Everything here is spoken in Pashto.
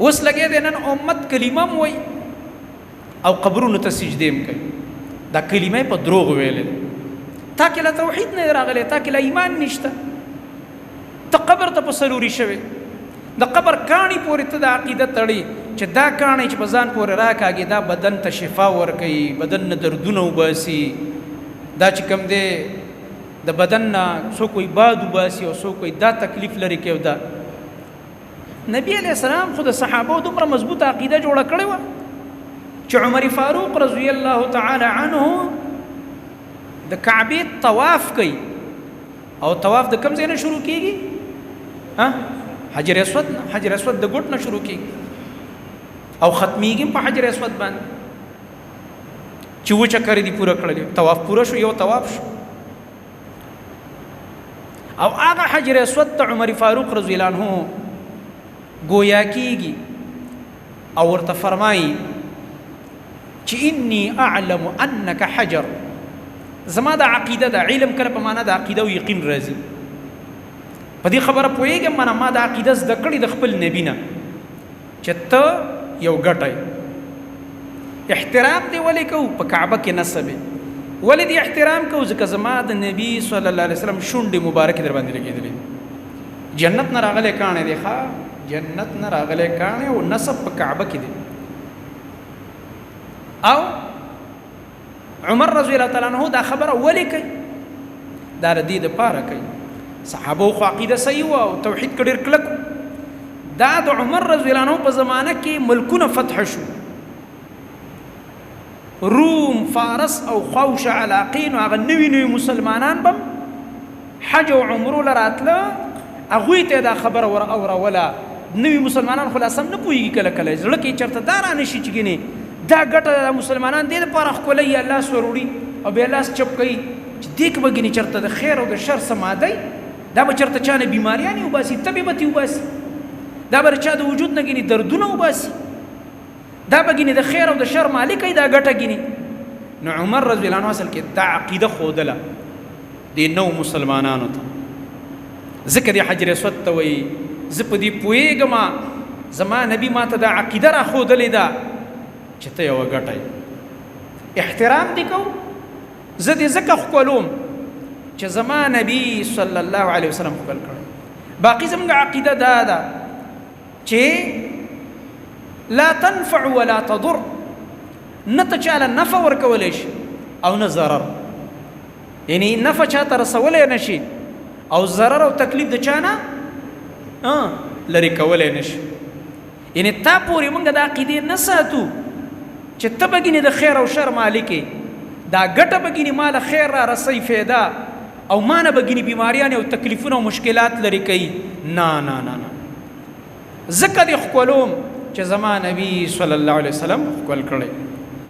اوس لګې د نن امت کلمه هم وایي او قبرونو ته سجدې هم کوي. دا کلمه په دروغ ویلې تا کې له توحید نه راغلی، تا کې له ایمان نشته، ته قبر ته په سلوري شوې. د قبر کاڼي پورې ته د عقیده تړي چې دا کاڼي چې په ځان پورې راکاږي دا بدن ته شفا ورکوي، بدن نه دردونه وباسي، دا چې کوم دی د بدن نه څوک وایي باد وباسي او څوک وایي دا تکلیف لري کوي. دا نبی علیہ السلام خو د صحابو دومره مضبوطه عقیده جوړه کړې وه چې عمر فاروق رضی الله تعالی عنه د کعبې طواف کوي او طواف د کوم ځای نه شروع کیږي؟ حجر اسود نه، حجر اسود د ګوټ نه شروع کیږي او ختمیږي په حجر اسود باندې چې و چکر دي پوره کړل، طواف پوره شو، یو طواف شو او هغه حجر اسود ته عمر فاروق رضی الله عنه گویا کیږي او ورته فرمایي چې انی اعلم انک حجر. زما د عقیده د علم کله په معنا د عقیده او یقین راځي، په دې خبره پوهېږم منه ما د عقیده زده کړې د خپل نبي نه چې ته یو ګټی. احترام دی ولې کوو؟ په کعبه کې نصب ولې دی احترام کوو؟ ځکه زما د نبي صلی الله علیه وسلم شونډې مبارکې در باندې لګېدلې. جنت نه راغلی کاڼی دی، ښه جنت نه راغلی کاڼی او نصب په کعبه کې دی. او عمر رضی الله تعالی عنہ دا خبره ولې کوي؟ دا د دې دپاره کوي صحابو خو عقیده صحیح وه او توحید کې ډېر کلک. دا د عمر رضی الله عنه په زمانه کې ملکونه فتح شو، روم، فارس او خوش علاقین او هغه نوي نوي مسلمانان بم حج او عمرو له راتله هغوی ته دا خبره ور اوروله. نوي مسلمانان خلاصم نه پوهېږي کله کله زړه کې چېرته دا رانه شي چې ګینې دا ګټه د مسلمانان دې دپاره ښکلی یا لاس وروړي او بیا لاس چپ کوي چې دې که به ګینې چېرته د خیر او د شر څه مادی، دا به چېرته چا نه بیماریانې وباسي، تبې به تې وباسي، دا به چا د وجود نه ګینې دردونه وباسي، دا به ګینې د خیر او د شر مالکه دا ګټه ګینې. نو عمر رضی الله عنه اصل کې دا عقیده ښودله دې نو مسلمانانو ته. ځکه دې حجر اسود ته وایي زه په دې پوهېږم زما نبي ما ته دا عقیده راښودلې ده چې ته یوه ګټی. احترام دې کوو، زه دې ځکه ښکلوم چې زما نبي صلی الله علیه وسلم ښکل کړی. باقي زموږ عقیده دا ده چې لا تنفع ولا تضر، نه ته چاله نفع ورکولی شي او نه ضرر، یعنی نفع چاته رسولی نه شي او ضرر او تکلیف د چا نه لرې کولی نه شي. یعنی تا پورې موږ د عقیدې نه ساتو چې ته به ګینې د خیر او شر مالکې، دا ګټه به ګینې ما له خیر را رسوي فایده او ما نه به ګینې بیماریانې او تکلیفونه او مشکلات لرې کوي. نه نه نه نه، ځکه دې ښکلوم چې زما نبي صلی الله علیه وسلم ښکل کړی.